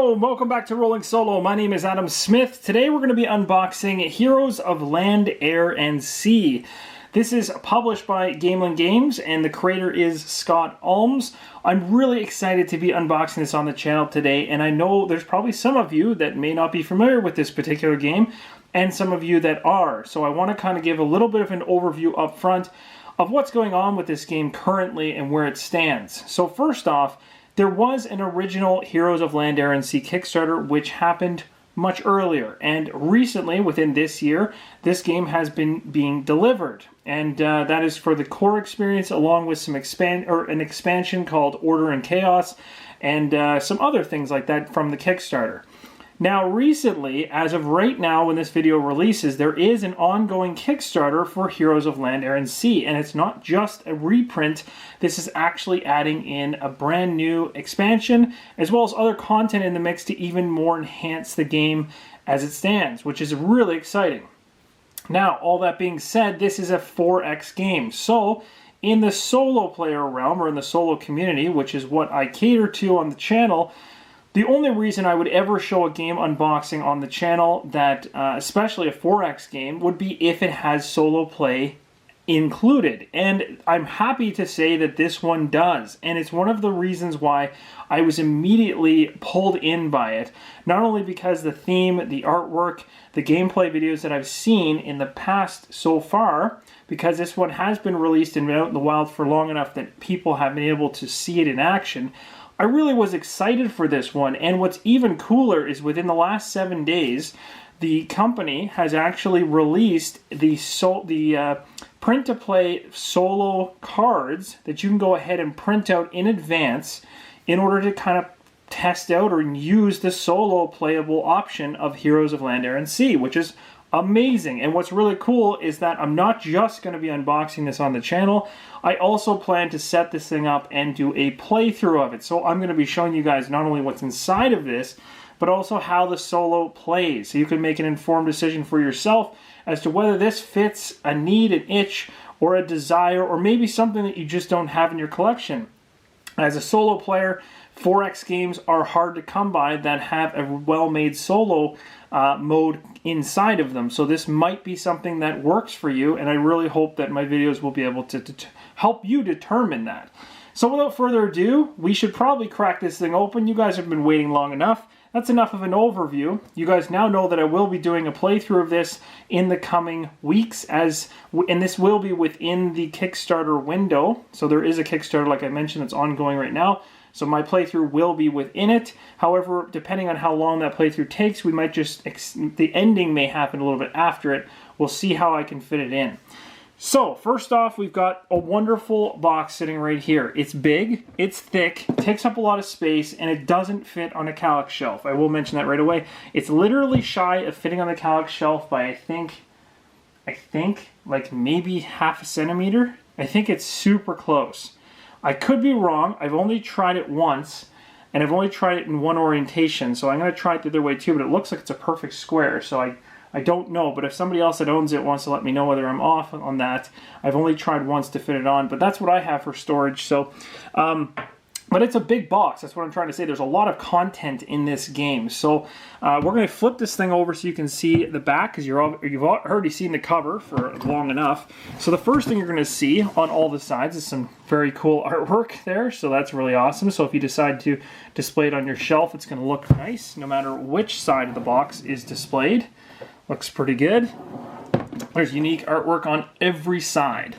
Hello and welcome back to Rolling Solo. My name is Adam Smith. Today we're going to be unboxing Heroes of Land, Air, and Sea. This is published by Gamelyn Games and the creator is Scott Almes. I'm really excited to be unboxing this on the channel today, and I know there's probably some of you that may not be familiar with this particular game and some of you that are. So I want to kind of give a little bit of an overview up front of what's going on with this game currently and where it stands. So first off, there was an original Heroes of Land, Air, and Sea Kickstarter which happened much earlier, and recently, within this year, this game has been being delivered, and that is for the core experience along with some an expansion called Order and Chaos and some other things like that from the Kickstarter. Now recently, as of right now when this video releases, there is an ongoing Kickstarter for Heroes of Land, Air, and Sea, and it's not just a reprint. This is actually adding in a brand new expansion as well as other content in the mix to even more enhance the game as it stands, which is really exciting. Now, all that being said, this is a 4X game, so in the solo player realm or in the solo community, which is what I cater to on the channel, the only reason I would ever show a game unboxing on the channel that, especially a 4X game, would be if it has solo play included. And I'm happy to say that this one does. And it's one of the reasons why I was immediately pulled in by it. Not only because the theme, the artwork, the gameplay videos that I've seen in the past so far, because this one has been released and been out in the wild for long enough that people have been able to see it in action. I really was excited for this one, and what's even cooler is within the last 7 days, the company has actually released the print-to-play solo cards that you can go ahead and print out in advance in order to kind of test out or use the solo playable option of Heroes of Land, Air, and Sea, which is amazing. And what's really cool is that I'm not just going to be unboxing this on the channel. I also plan to set this thing up and do a playthrough of it. So I'm going to be showing you guys not only what's inside of this, but also how the solo plays. So you can make an informed decision for yourself as to whether this fits a need, an itch, or a desire, or maybe something that you just don't have in your collection. As a solo player, 4X games are hard to come by that have a well-made solo mode inside of them. So this might be something that works for you, and I really hope that my videos will be able to help you determine that. So without further ado, we should probably crack this thing open. You guys have been waiting long enough. That's enough of an overview. You guys now know that I will be doing a playthrough of this in the coming weeks, and this will be within the Kickstarter window. So there is a Kickstarter, like I mentioned, that's ongoing right now. So my playthrough will be within it. However, depending on how long that playthrough takes, we might just, the ending may happen a little bit after it. We'll see how I can fit it in. So, first off, we've got a wonderful box sitting right here. It's big, it's thick, takes up a lot of space, and it doesn't fit on a Kallax shelf. I will mention that right away. It's literally shy of fitting on the Kallax shelf by, I think, like maybe half a centimeter. I think it's super close. I could be wrong. I've only tried it once, and I've only tried it in one orientation, so I'm going to try it the other way too, but it looks like it's a perfect square, so I don't know, but if somebody else that owns it wants to let me know whether I'm off on that. I've only tried once to fit it on, but that's what I have for storage. So, but it's a big box. That's what I'm trying to say. There's a lot of content in this game. So we're going to flip this thing over so you can see the back, because you've already seen the cover for long enough. So the first thing you're going to see on all the sides is some very cool artwork there. So that's really awesome. So if you decide to display it on your shelf, it's going to look nice no matter which side of the box is displayed. Looks pretty good. There's unique artwork on every side.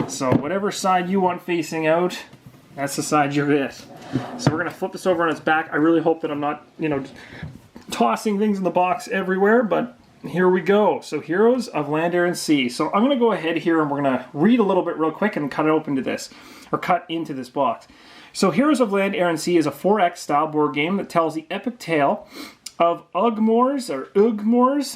So whatever side you want facing out, that's the side you're at. So we're going to flip this over on its back. I really hope that I'm not, tossing things in the box everywhere, but here we go. So Heroes of Land, Air, and Sea. So I'm going to go ahead here and we're going to read a little bit real quick and cut it open to this, or cut into this box. So Heroes of Land, Air, and Sea is a 4X style board game that tells the epic tale of Ugmors,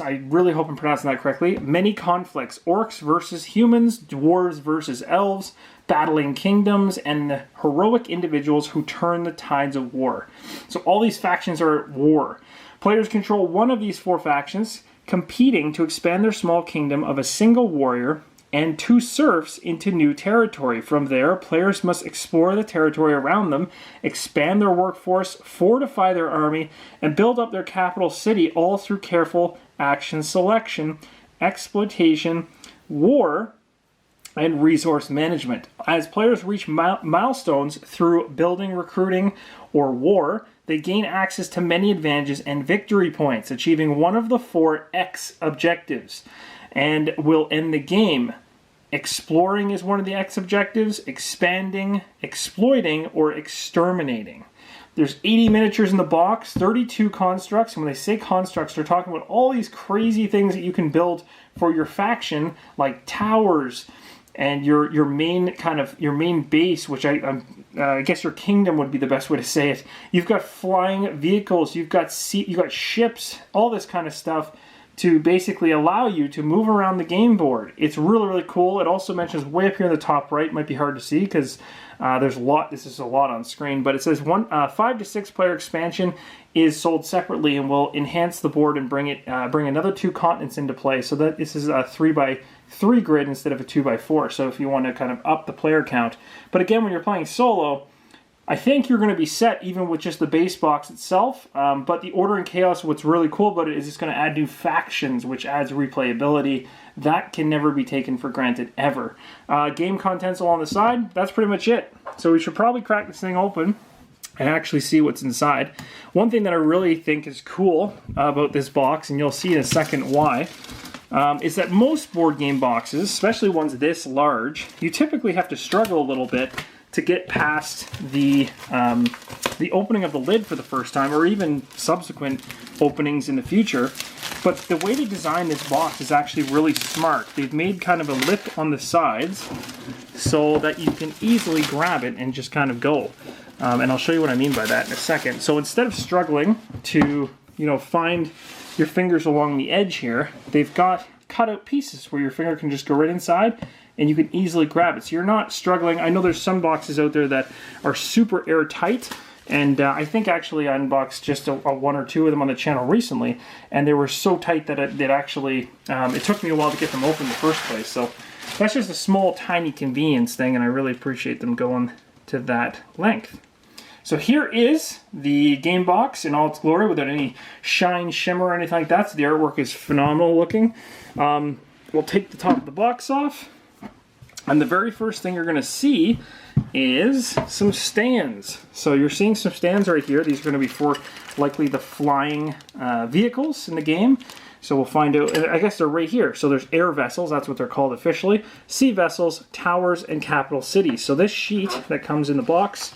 I really hope I'm pronouncing that correctly, many conflicts, orcs versus humans, dwarves versus elves, battling kingdoms, and the heroic individuals who turn the tides of war. So all these factions are at war. Players control one of these 4 factions, competing to expand their small kingdom of a single warrior and 2 serfs into new territory. From there, players must explore the territory around them, expand their workforce, fortify their army, and build up their capital city, all through careful action selection, exploitation, war, and resource management. As players reach milestones through building, recruiting, or war, they gain access to many advantages and victory points, achieving one of the 4 X objectives, and will end the game. Exploring is one of the X objectives, expanding, exploiting, or exterminating. There's 80 miniatures in the box, 32 constructs, and when they say constructs, they're talking about all these crazy things that you can build for your faction, like towers, and your main base, which I guess your kingdom would be the best way to say it. You've got flying vehicles, you've got ships, all this kind of stuff to basically allow you to move around the game board. It's really, really cool. It also mentions way up here in the top right, might be hard to see because there's a lot. This is a lot on screen, but it says 5 to 6 player expansion is sold separately and will enhance the board and bring another 2 continents into play. So that this is a 3x3 grid instead of a 2x4. So if you want to kind of up the player count, but again, when you're playing solo, I think you're going to be set even with just the base box itself, but the Order and Chaos, what's really cool about it is it's going to add new factions, which adds replayability. That can never be taken for granted, ever. Game contents along the side, that's pretty much it. So we should probably crack this thing open and actually see what's inside. One thing that I really think is cool about this box, and you'll see in a second why, is that most board game boxes, especially ones this large, you typically have to struggle a little bit to get past the opening of the lid for the first time, or even subsequent openings in the future. But the way they designed this box is actually really smart. They've made kind of a lip on the sides so that you can easily grab it and just kind of go. And I'll show you what I mean by that in a second. So instead of struggling to, find your fingers along the edge here, they've got cut out pieces where your finger can just go right inside and you can easily grab it. So you're not struggling. I know there's some boxes out there that are super airtight, and I think actually I unboxed just a 1 or 2 of them on the channel recently, and they were so tight that it took me a while to get them open in the first place. So that's just a small, tiny convenience thing, and I really appreciate them going to that length. So here is the game box in all its glory without any shine, shimmer, or anything like that. So the artwork is phenomenal looking. We'll take the top of the box off. And the very first thing you're going to see is some stands. So you're seeing some stands right here. These are going to be for likely the flying vehicles in the game. So we'll find out, I guess they're right here. So there's air vessels, that's what they're called officially, sea vessels, towers, and capital cities. So this sheet that comes in the box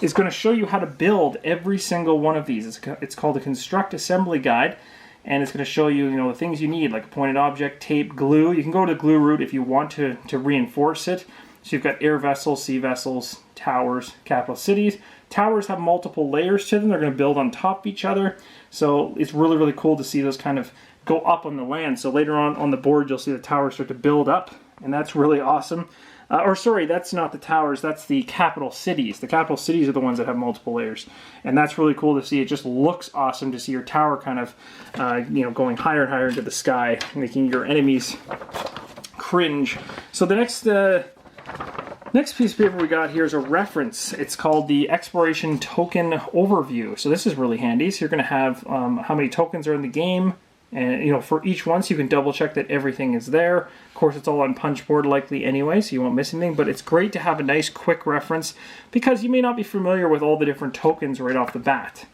is going to show you how to build every single one of these. It's called a Construct Assembly Guide. And it's going to show you, the things you need, like a pointed object, tape, glue. You can go to glue route if you want to reinforce it. So you've got air vessels, sea vessels, towers, capital cities. Towers have multiple layers to them. They're going to build on top of each other. So it's really, really cool to see those kind of go up on the land. So later on the board, you'll see the towers start to build up. And that's really awesome. Or sorry, that's not the towers, that's the capital cities. The capital cities are the ones that have multiple layers. And that's really cool to see. It just looks awesome to see your tower kind of, going higher and higher into the sky, making your enemies cringe. So the next piece of paper we got here is a reference. It's called the Exploration Token Overview. So this is really handy. So you're going to have how many tokens are in the game, and for each one, so you can double check that everything is there. Of course, it's all on punchboard likely anyway, so you won't miss anything, but it's great to have a nice quick reference because you may not be familiar with all the different tokens right off the bat.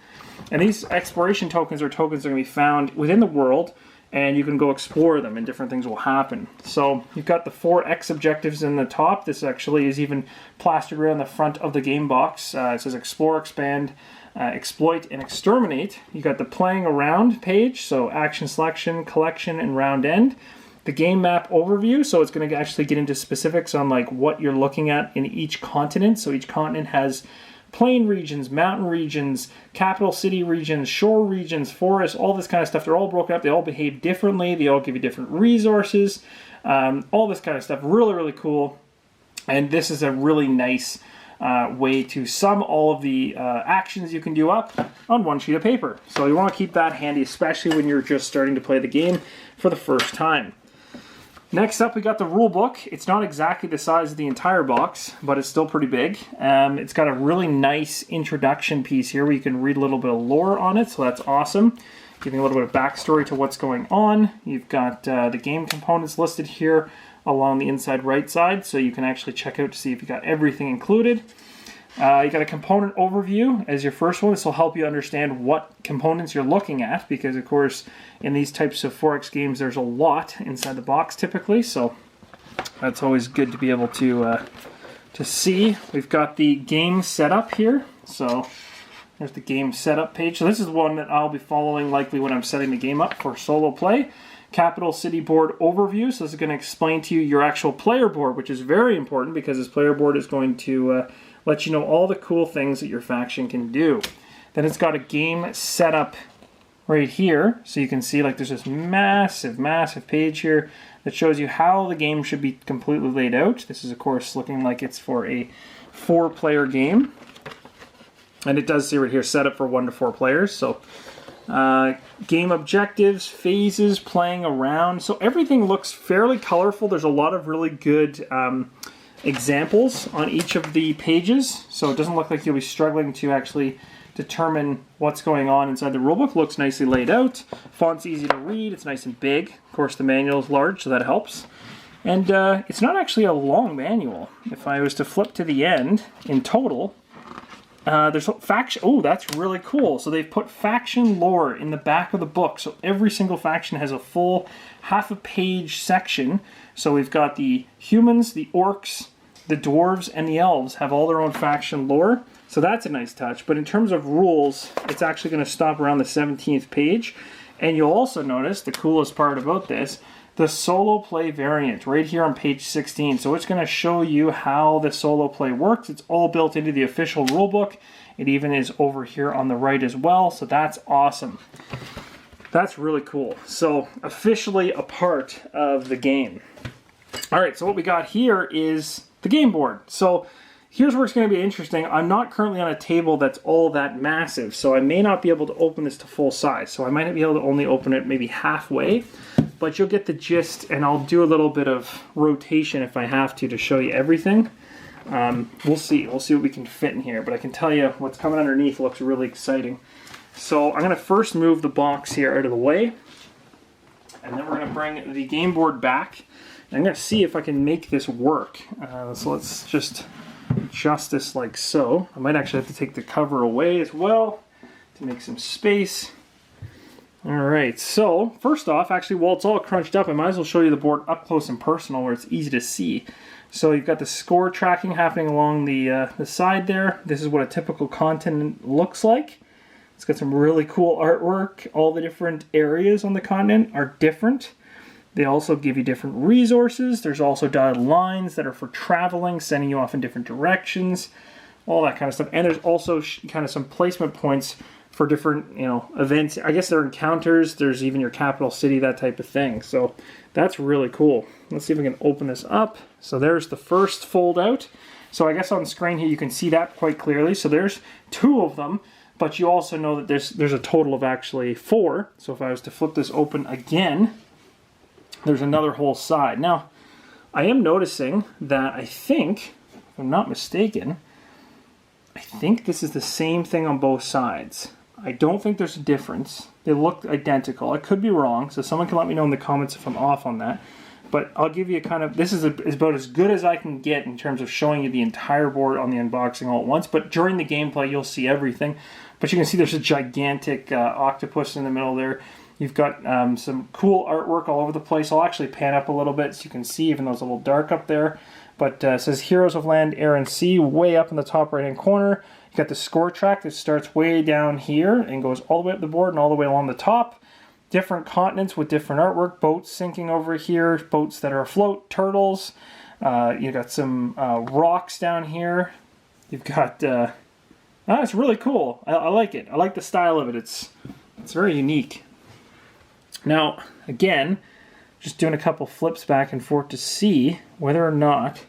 And these exploration tokens are tokens that are going to be found within the world, and you can go explore them and different things will happen. So you've got the 4 X objectives in the top. This actually is even plastered around the front of the game box. It says explore, expand, exploit, and exterminate. You got the playing around page, so action selection, collection, and round end. The game map overview, so it's going to actually get into specifics on like what you're looking at in each continent. So each continent has plain regions, mountain regions, capital city regions, shore regions, forests, all this kind of stuff. They're all broken up. They all behave differently. They all give you different resources. All this kind of stuff. Really, really cool. And this is a really nice way to sum all of the actions you can do up on one sheet of paper. So you want to keep that handy, especially when you're just starting to play the game for the first time. Next up, we got the rule book. It's not exactly the size of the entire box, but it's still pretty big. It's got a really nice introduction piece here where you can read a little bit of lore on it, so that's awesome. Giving a little bit of backstory to what's going on. You've got the game components listed here along the inside right side, so you can actually check out to see if you got everything included. You got a component overview as your first one. This will help you understand what components you're looking at, because of course in these types of 4X games there's a lot inside the box typically, so that's always good to be able to see. We've got the game setup here, so there's the game setup page. So this is one that I'll be following likely when I'm setting the game up for solo play. Capital City board overview. So this is going to explain to you your actual player board, which is very important because this player board is going to let you know all the cool things that your faction can do. Then it's got a game setup right here. So you can see like there's this massive, massive page here that shows you how the game should be completely laid out. This is of course looking like it's for a 4-player game. And it does say right here, set up for 1 to 4 players. So game objectives, phases, playing around. So everything looks fairly colorful. There's a lot of really good examples on each of the pages, so it doesn't look like you'll be struggling to actually determine what's going on inside the rulebook. Looks nicely laid out. Font's easy to read. It's nice and big. Of course, the manual is large, so that helps. And it's not actually a long manual. If I was to flip to the end, in total, there's faction. Oh, that's really cool. So they've put faction lore in the back of the book. So every single faction has a full half-a-page section. So we've got the humans, the orcs, the dwarves, and the elves have all their own faction lore. So that's a nice touch. But in terms of rules, it's actually going to stop around the 17th page. And you'll also notice the coolest part about this, the solo play variant right here on page 16. So it's going to show you how the solo play works. It's all built into the official rulebook. It even is over here on the right as well. So that's awesome. That's really cool. So officially a part of the game. All right, so what we got here is the game board. So here's where it's going to be interesting. I'm not currently on a table that's all that massive, so I may not be able to open this to full size. So I might be able to only open it maybe halfway, but you'll get the gist, and I'll do a little bit of rotation if I have to show you everything. We'll see. We'll see what we can fit in here, but I can tell you what's coming underneath looks really exciting. So I'm going to first move the box here out of the way, and then we're going to bring the game board back. I'm going to see if I can make this work. So let's just adjust this like so. I might actually have to take the cover away as well to make some space. Alright, so first off, actually while it's all crunched up, I might as well show you the board up close and personal where it's easy to see. So you've got the score tracking happening along the side there. This is what a typical continent looks like. It's got some really cool artwork. All the different areas on the continent are different. They also give you different resources. There's also dotted lines that are for traveling, sending you off in different directions, all that kind of stuff. And there's also kind of some placement points for different, events. I guess there are encounters. There's even your capital city, that type of thing. So that's really cool. Let's see if we can open this up. So there's the first fold out. So I guess on the screen here you can see that quite clearly. So there's 2 of them, but you also know that there's a total of actually 4. So if I was to flip this open again, there's another whole side. Now, I am noticing that I think, if I'm not mistaken, I think this is the same thing on both sides. I don't think there's a difference. They look identical. I could be wrong, so someone can let me know in the comments if I'm off on that. But I'll give you this is about as good as I can get in terms of showing you the entire board on the unboxing all at once. But during the gameplay, you'll see everything. But you can see there's a gigantic octopus in the middle there. You've got some cool artwork all over the place. I'll actually pan up a little bit so you can see, even though it's a little dark up there. But it says Heroes of Land, Air, and Sea way up in the top right-hand corner. You've got the score track that starts way down here and goes all the way up the board and all the way along the top. Different continents with different artwork. Boats sinking over here, boats that are afloat, turtles. You've got some rocks down here. You've got... it's really cool. I like it. I like the style of it. It's very unique. Now, again, just doing a couple flips back and forth to see whether or not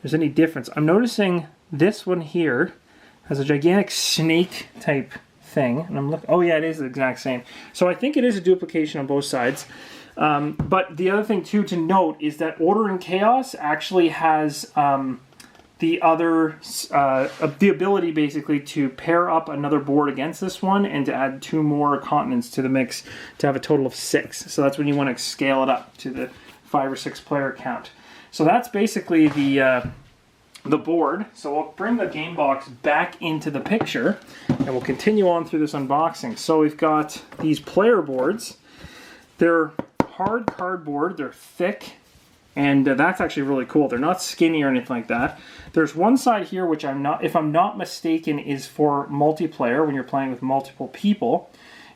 there's any difference. I'm noticing this one here has a gigantic snake type thing. And I'm looking, oh yeah, it is the exact same. So I think it is a duplication on both sides. But the other thing too to note is that Order and Chaos actually has the ability basically to pair up another board against this one and to add 2 more continents to the mix to have a total of 6. So that's when you want to scale it up to the 5 or 6 player count. So that's basically the board. So we'll bring the game box back into the picture and we'll continue on through this unboxing. So we've got these player boards. They're hard cardboard, they're thick, and that's actually really cool. They're not skinny or anything like that. There's one side here which if I'm not mistaken, is for multiplayer when you're playing with multiple people.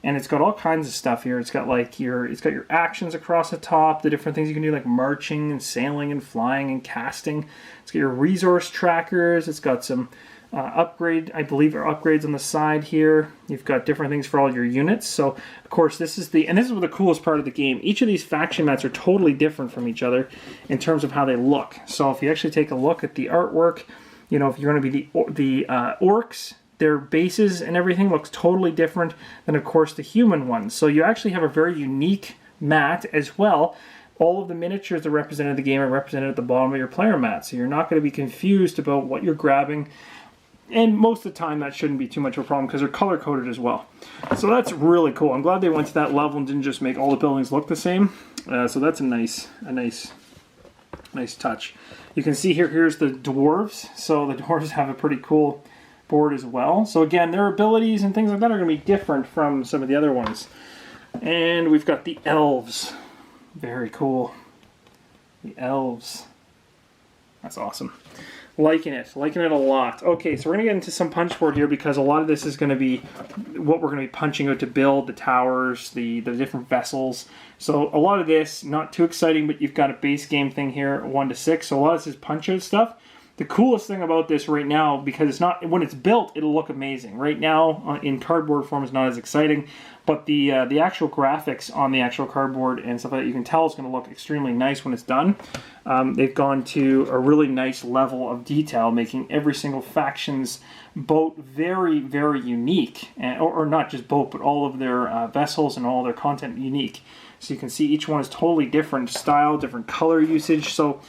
And it's got all kinds of stuff here. It's got like your actions across the top, the different things you can do like marching and sailing and flying and casting. It's got your resource trackers. It's got some upgrades on the side here. You've got different things for all your units. So of course this is the coolest part of the game. Each of these faction mats are totally different from each other in terms of how they look. So if you actually take a look at the artwork, you know, if you're going to be the orcs, their bases and everything looks totally different than of course the human ones. So you actually have a very unique mat as well. All of the miniatures that represented the game are represented at the bottom of your player mat. So you're not going to be confused about what you're grabbing. And most of the time that shouldn't be too much of a problem because they're color coded as well. So that's really cool. I'm glad they went to that level and didn't just make all the buildings look the same. So that's a nice touch. You can see here's the dwarves. So the dwarves have a pretty cool board as well. So again, their abilities and things like that are going to be different from some of the other ones. And we've got the elves. Very cool. The elves. That's awesome. Liking it a lot. Okay, so we're going to get into some punch board here because a lot of this is going to be what we're going to be punching out to build the towers, the different vessels. So a lot of this, not too exciting, but you've got a base game thing here, 1 to 6. So a lot of this is punch out stuff. The coolest thing about this right now, because it's not, when it's built, it'll look amazing. Right now, in cardboard form, is not as exciting, but the actual graphics on the actual cardboard and stuff like that, you can tell it's going to look extremely nice when it's done. They've gone to a really nice level of detail, making every single faction's boat very, very unique, or not just boat, but all of their vessels and all their content unique. So you can see each one is totally different style, different color usage. So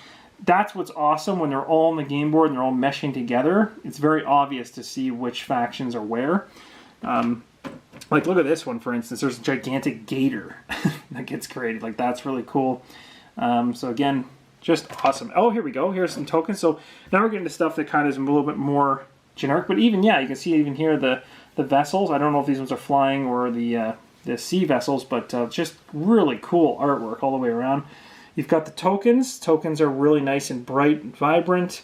that's what's awesome when they're all on the game board and they're all meshing together. It's very obvious to see which factions are where. Like look at this one, for instance. There's a gigantic gator that gets created. Like that's really cool. So again, just awesome. Oh, here we go. Here's some tokens. So now we're getting to stuff that kind of is a little bit more generic. But even, yeah, you can see even here the vessels. I don't know if these ones are flying or the sea vessels, but just really cool artwork all the way around. You've got the tokens. Tokens are really nice and bright and vibrant.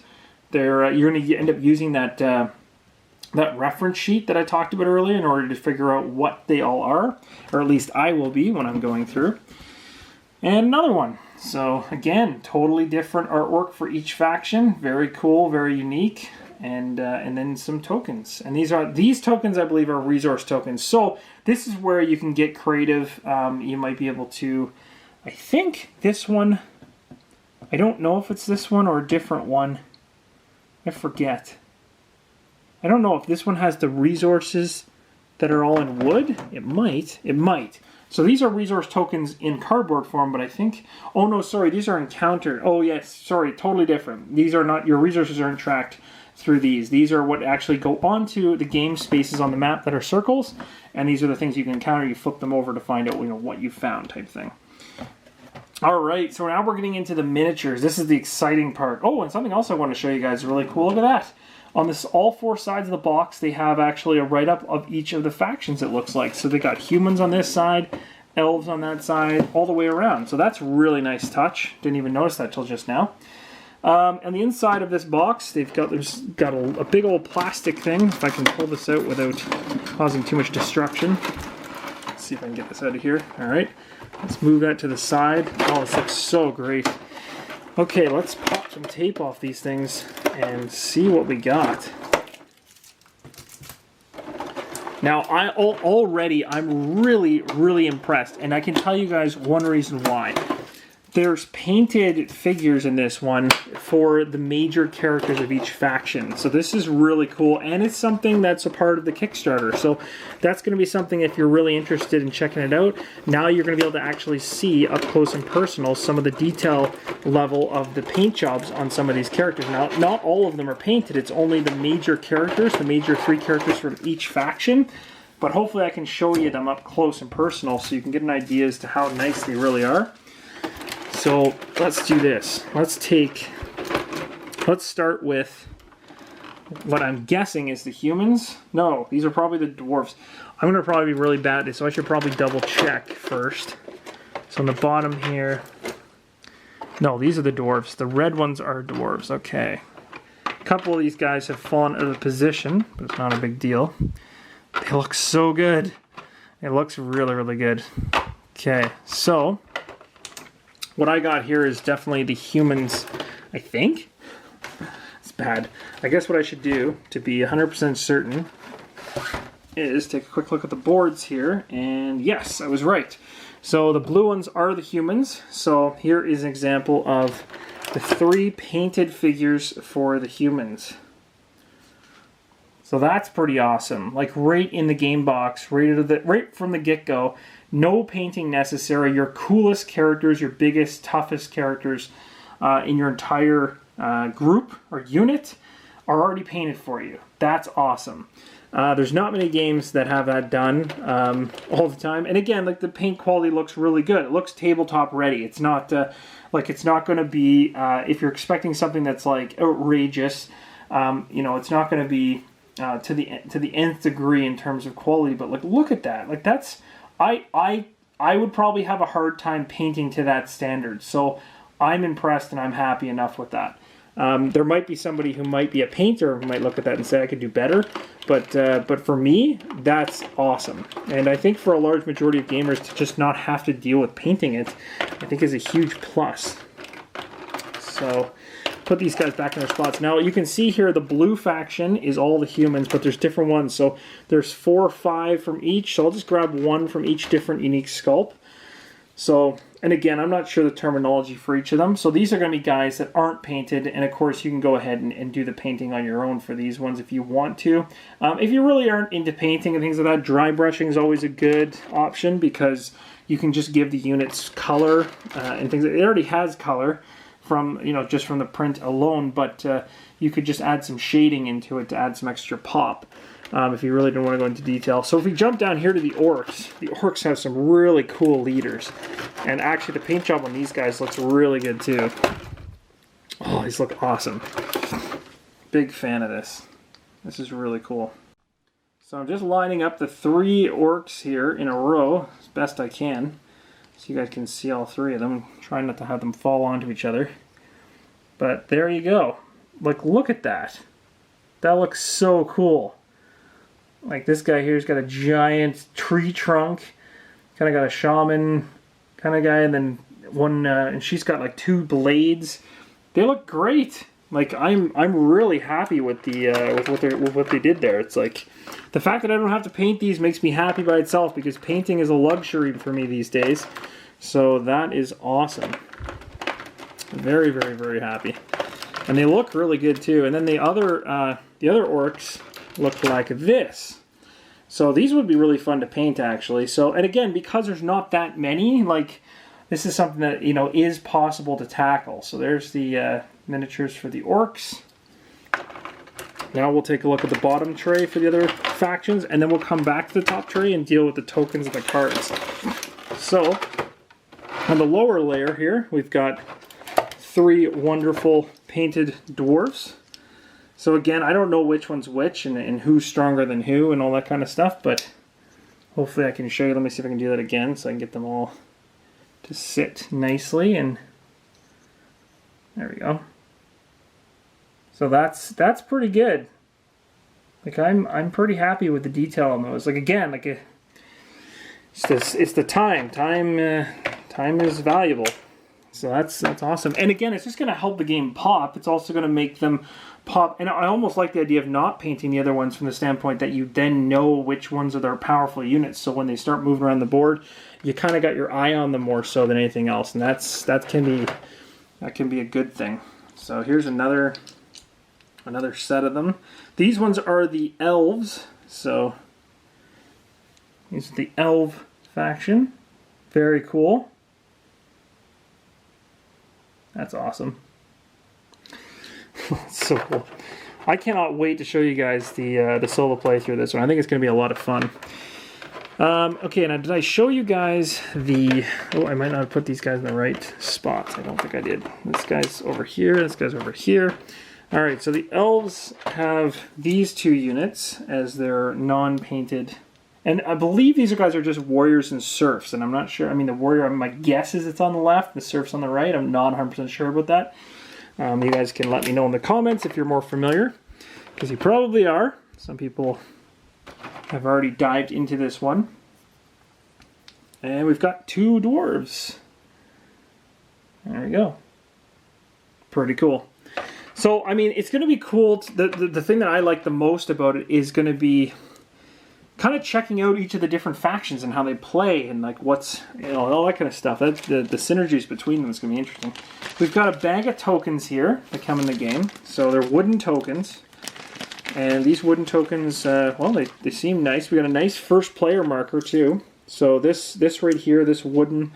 They're you're going to end up using that that reference sheet that I talked about earlier in order to figure out what they all are, or at least I will be when I'm going through. And another one. So again, totally different artwork for each faction. Very cool, very unique. And then some tokens. And these tokens, I believe, are resource tokens. So this is where you can get creative. You might be able to, I think this one, I don't know if it's this one or a different one. I forget. I don't know if this one has the resources that are all in wood. It might. It might. So these are resource tokens in cardboard form, but I think... Oh, no, sorry. These are encountered. Oh, yes. Sorry. Totally different. These are not... Your resources aren't tracked through these. These are what actually go onto the game spaces on the map that are circles, and these are the things you can encounter. You flip them over to find out, you know, what you found type thing. All right, so now we're getting into the miniatures. This is the exciting part. Oh, and something else I want to show you guys is really cool. Look at that. On this, all four sides of the box, they have actually a write-up of each of the factions, it looks like. So they got humans on this side, elves on that side, all the way around. So that's a really nice touch. Didn't even notice that till just now. On the inside of this box, there's got a big old plastic thing. If I can pull this out without causing too much destruction. Let's see if I can get this out of here. All right, let's move that to the side. Oh, this looks so great. Okay, let's pop some tape off these things and see what we got. Now, already I'm really, really impressed, and I can tell you guys one reason why. there's painted figures in this one for the major characters of each faction. So this is really cool, and it's something that's a part of the Kickstarter. So that's going to be something, if you're really interested in checking it out, now you're going to be able to actually see up close and personal some of the detail level of the paint jobs on some of these characters. Now, not all of them are painted. It's only the major characters, the major 3 characters from each faction. But hopefully I can show you them up close and personal so you can get an idea as to how nice they really are. So let's do this. Let's start with what I'm guessing is the humans. No, these are probably the dwarves. I'm going to probably be really bad at this, so I should probably double check first. So on the bottom here, no, these are the dwarves. The red ones are dwarves. Okay. A couple of these guys have fallen out of position, but it's not a big deal. They look so good. It looks really, really good. Okay, so what I got here is definitely the humans, I think. It's bad. I guess what I should do to be 100% certain is take a quick look at the boards here, and yes, I was right. So the blue ones are the humans. So here is an example of the 3 painted figures for the humans. So that's pretty awesome. Like right in the game box, right from the get-go. No painting necessary. Your coolest characters, your biggest, toughest characters in your entire group or unit are already painted for you. That's awesome. There's not many games that have that done all the time. And again, like the paint quality looks really good. It looks tabletop ready. It's not like it's not going to be if you're expecting something that's like outrageous. You know, it's not going to be to the nth degree in terms of quality. But like, look at that. Like that's I would probably have a hard time painting to that standard. So I'm impressed and I'm happy enough with that. There might be somebody who might be a painter who might look at that and say I could do better, but for me, that's awesome. And I think for a large majority of gamers to just not have to deal with painting it, I think is a huge plus. So put these guys back in their spots. Now you can see here the blue faction is all the humans, but there's different ones. So there's 4 or 5 from each, so I'll just grab one from each different unique sculpt. So, and again, I'm not sure the terminology for each of them. So these are going to be guys that aren't painted, and of course you can go ahead and do the painting on your own for these ones if you want to. If you really aren't into painting and things like that, dry brushing is always a good option because you can just give the units color and things. It already has color from, you know, just from the print alone, but you could just add some shading into it to add some extra pop. If you really don't want to go into detail. So if we jump down here to the orcs have some really cool leaders. And actually the paint job on these guys looks really good too. Oh, these look awesome. Big fan of this. This is really cool. So I'm just lining up the 3 orcs here in a row as best I can. So you guys can see all 3 of them. I'm trying not to have them fall onto each other. But there you go. Like, look at that. That looks so cool. Like this guy here's got a giant tree trunk, kind of got a shaman kind of guy, and then one, and she's got like 2 blades. They look great. Like I'm really happy with the with what they did there. It's like the fact that I don't have to paint these makes me happy by itself because painting is a luxury for me these days. So that is awesome. Very, very, very happy, and they look really good too. And then the other orcs look like this. So these would be really fun to paint actually. So, and again, because there's not that many, like this is something that, you know, is possible to tackle. So there's the miniatures for the orcs. Now we'll take a look at the bottom tray for the other factions, and then we'll come back to the top tray and deal with the tokens and the cards. So on the lower layer here, we've got 3 wonderful painted dwarves. So again, I don't know which one's which and who's stronger than who and all that kind of stuff, but hopefully I can show you. Let me see if I can do that again so I can get them all to sit nicely, and there we go. So that's pretty good. Like I'm pretty happy with the detail on those. Like again, like it's the time. Time is valuable. So that's awesome. And again, it's just going to help the game pop. It's also going to make them pop. And I almost like the idea of not painting the other ones from the standpoint that you then know which ones are their powerful units. So when they start moving around the board, you kind of got your eye on them more so than anything else. And that can be a good thing. So here's another set of them. These ones are the Elves. So these are the Elf faction. Very cool. That's awesome. So cool. I cannot wait to show you guys the solo playthrough of this one. I think it's going to be a lot of fun. Okay, now did I show you guys the... Oh, I might not have put these guys in the right spots. I don't think I did. This guy's over here. This guy's over here. All right, so the Elves have these two units as their non-painted... And I believe these guys are just warriors and serfs, and I'm not sure. I mean, the warrior, my guess is it's on the left, the serf's on the right. I'm not 100% sure about that. You guys can let me know in the comments if you're more familiar, because you probably are. Some people have already dived into this one. And we've got two dwarves. There we go. Pretty cool. So, I mean, it's going to be cool. The thing that I like the most about it is going to be kind of checking out each of the different factions and how they play and like what's, you know, all that kind of stuff. That's the synergies between them is going to be interesting. We've got a bag of tokens here that come in the game. So they're wooden tokens. And these wooden tokens, well, they seem nice. We got a nice first player marker too. So this right here, this wooden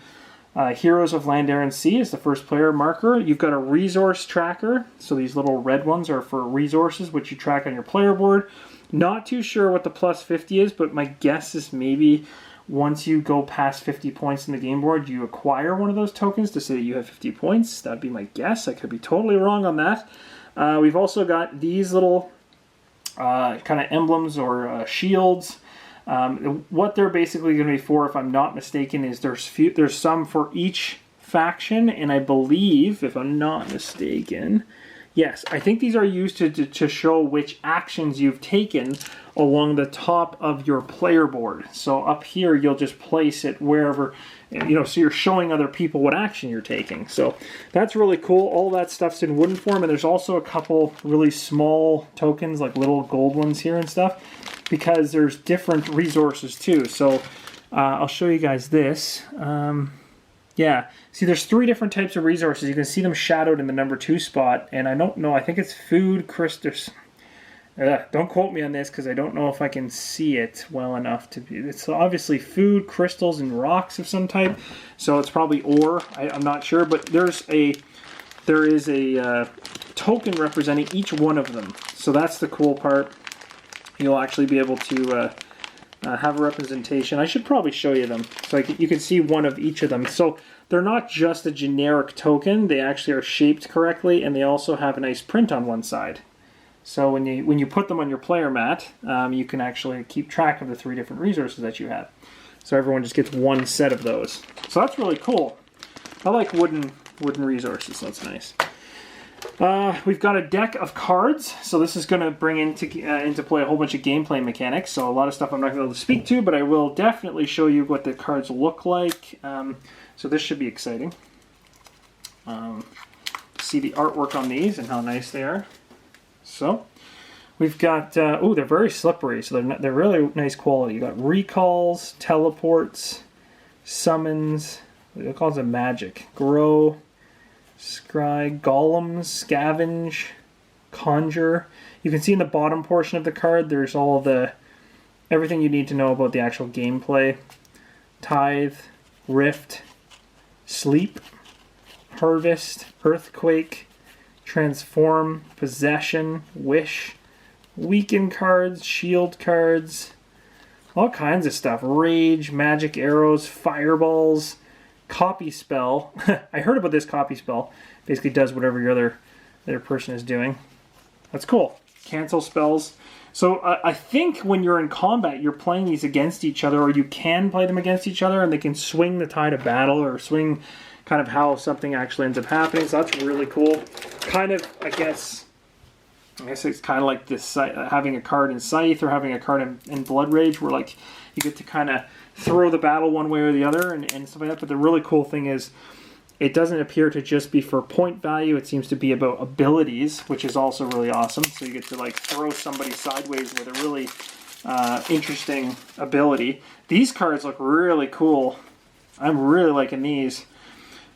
Heroes of Land, Air, and Sea is the first player marker. You've got a resource tracker. So these little red ones are for resources, which you track on your player board. Not too sure what the plus 50 is, but my guess is maybe once you go past 50 points in the game board, you acquire one of those tokens to say that you have 50 points. That'd be my guess. I could be totally wrong on that. We've also got these little kind of emblems or shields. What they're basically going to be for, if I'm not mistaken, is there's some for each faction, and I believe, if I'm not mistaken... Yes, I think these are used to show which actions you've taken along the top of your player board. So up here, you'll just place it wherever, you know, so you're showing other people what action you're taking. So that's really cool. All that stuff's in wooden form, and there's also a couple really small tokens, like little gold ones here and stuff, because there's different resources too. So I'll show you guys this. Yeah, see there's 3 different types of resources. You can see them shadowed in the number 2 spot, and I don't know, I think it's food, crystals. Don't quote me on this because I don't know if I can see it well enough to be. It's obviously food, crystals, and rocks of some type, so it's probably ore. I'm not sure, but there is a token representing each one of them. So that's the cool part. You'll actually be able to have a representation. I should probably show you them so you can see one of each of them. So they're not just a generic token, they actually are shaped correctly, and they also have a nice print on one side. So when you put them on your player mat, you can actually keep track of the 3 different resources that you have. So everyone just gets one set of those. So that's really cool. I like wooden resources, so that's nice. We've got a deck of cards, so this is going to bring into play a whole bunch of gameplay mechanics, so a lot of stuff I'm not going to be able to speak to, but I will definitely show you what the cards look like. So this should be exciting. See the artwork on these and how nice they are. So we've got, oh, they're very slippery, so they're really nice quality. You've got recalls, teleports, summons, what calls it magic, grow, scry, golems, scavenge, conjure. You can see in the bottom portion of the card there's all everything you need to know about the actual gameplay. Tithe, rift, sleep, harvest, earthquake, transform, possession, wish, weaken cards, shield cards, all kinds of stuff. Rage, magic arrows, fireballs, copy spell. I heard about this copy spell. Basically does whatever your other person is doing. That's cool. Cancel spells. So I think when you're in combat, you're playing these against each other, or you can play them against each other, and they can swing the tide of battle, or swing kind of how something actually ends up happening. So that's really cool. Kind of, I guess it's kind of like this, having a card in Scythe or having a card in Blood Rage, where like you get to kind of throw the battle one way or the other and stuff like that. But the really cool thing is It doesn't appear to just be for point value. It seems to be about abilities, which is also really awesome. So you get to like throw somebody sideways with a really interesting ability. These cards look really cool. I'm really liking these.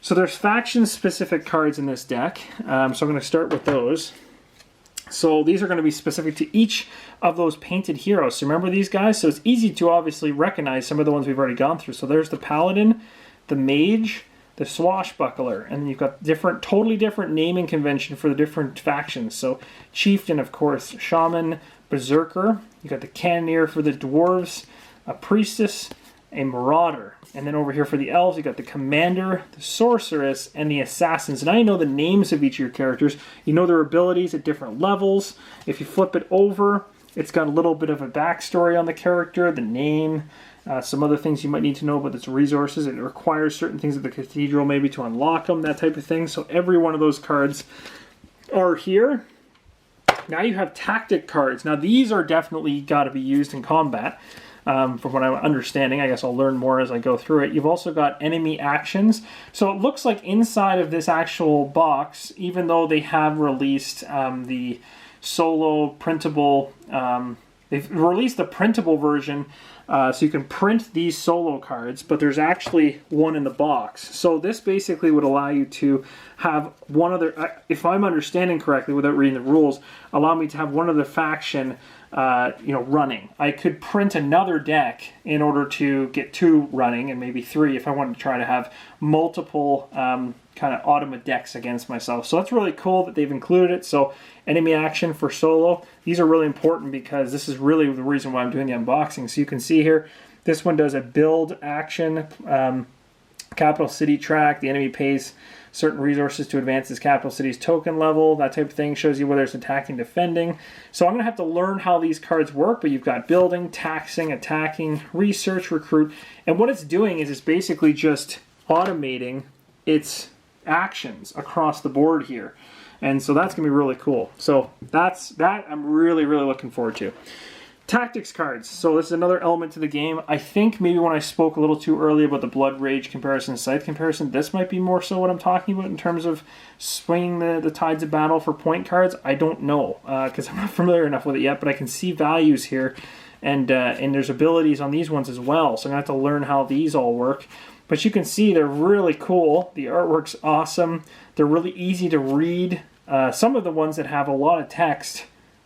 So there's faction-specific cards in this deck. So I'm going to start with those. So these are going to be specific to each of those painted heroes. So remember these guys? So it's easy to obviously recognize some of the ones we've already gone through. So there's the Paladin, the Mage, the Swashbuckler, and then you've got totally different naming convention for the different factions. So Chieftain, of course, Shaman, Berserker. You've got the Cannoneer for the Dwarves, a Priestess, a Marauder. And then over here for the Elves, you got the Commander, the Sorceress, and the Assassins. Now you know the names of each of your characters. You know their abilities at different levels. If you flip it over, it's got a little bit of a backstory on the character, the name, some other things you might need to know about its resources. It requires certain things at the Cathedral maybe to unlock them, that type of thing. So every one of those cards are here. Now you have tactic cards. Now these are definitely got to be used in combat. From what I'm understanding, I guess I'll learn more as I go through it. You've also got enemy actions. So it looks like inside of this actual box, even though they have released the solo printable, they've released the printable version, so you can print these solo cards, but there's actually one in the box. So this basically would allow you to have one other, if I'm understanding correctly without reading the rules, allow me to have one other faction running. I could print another deck in order to get 2 running, and maybe 3 if I wanted to try to have multiple kind of Automa decks against myself. So that's really cool that they've included it. So enemy action for solo. These are really important because this is really the reason why I'm doing the unboxing. So you can see here, this one does a build action, capital city track. The enemy pays certain resources to advance his capital city's token level. That type of thing shows you whether it's attacking, defending. So I'm going to have to learn how these cards work, but you've got building, taxing, attacking, research, recruit. And what it's doing is it's basically just automating its actions across the board here. And so that's going to be really cool. So that I'm really, really looking forward to. Tactics cards. So this is another element to the game. I think maybe when I spoke a little too early about the Blood Rage comparison, Scythe comparison, this might be more so what I'm talking about in terms of swinging the tides of battle for point cards. I don't know because I'm not familiar enough with it yet, but I can see values here, and there's abilities on these ones as well. So I'm going to have to learn how these all work. But you can see they're really cool. The artwork's awesome. They're really easy to read. Some of the ones that have a lot of text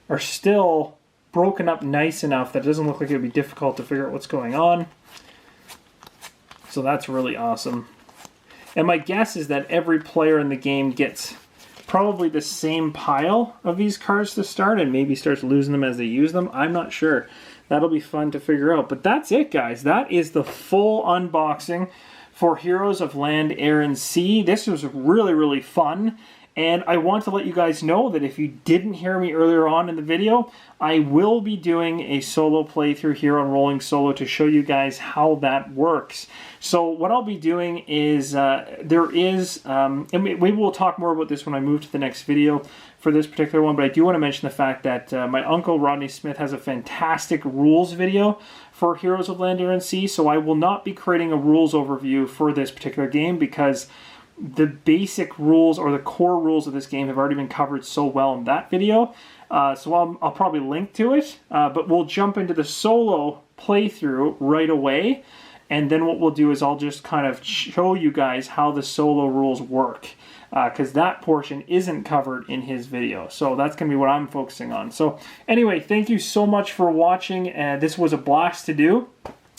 are still broken up nice enough that it doesn't look like it would be difficult to figure out what's going on. So that's really awesome. And my guess is that every player in the game gets probably the same pile of these cards to start and maybe starts losing them as they use them. I'm not sure. That'll be fun to figure out. But that's it, guys. That is the full unboxing for Heroes of Land, Air, and Sea. This was really, really fun. And I want to let you guys know that if you didn't hear me earlier on in the video, I will be doing a solo playthrough here on Rolling Solo to show you guys how that works. So what I'll be doing is, and we will talk more about this when I move to the next video for this particular one, but I do want to mention the fact that my uncle Rodney Smith has a fantastic rules video for Heroes of Land, Air, and Sea, so I will not be creating a rules overview for this particular game because the basic rules or the core rules of this game have already been covered so well in that video. So I'll probably link to it, but we'll jump into the solo playthrough right away. And then what we'll do is I'll just kind of show you guys how the solo rules work, because that portion isn't covered in his video. So that's going to be what I'm focusing on. So anyway, thank you so much for watching. This was a blast to do.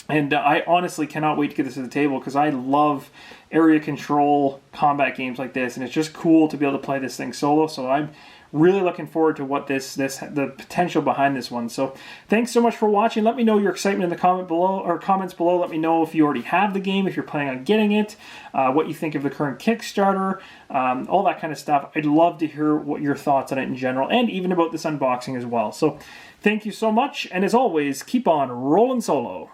And I honestly cannot wait to get this to the table because I love area control combat games like this, and it's just cool to be able to play this thing solo. So I'm really looking forward to what the potential behind this one. So thanks so much for watching. Let me know your excitement in the comments below. Let me know if you already have the game, if you're planning on getting it, what you think of the current Kickstarter, all that kind of stuff. I'd love to hear what your thoughts on it in general, and even about this unboxing as well. So thank you so much, and as always, keep on rolling solo.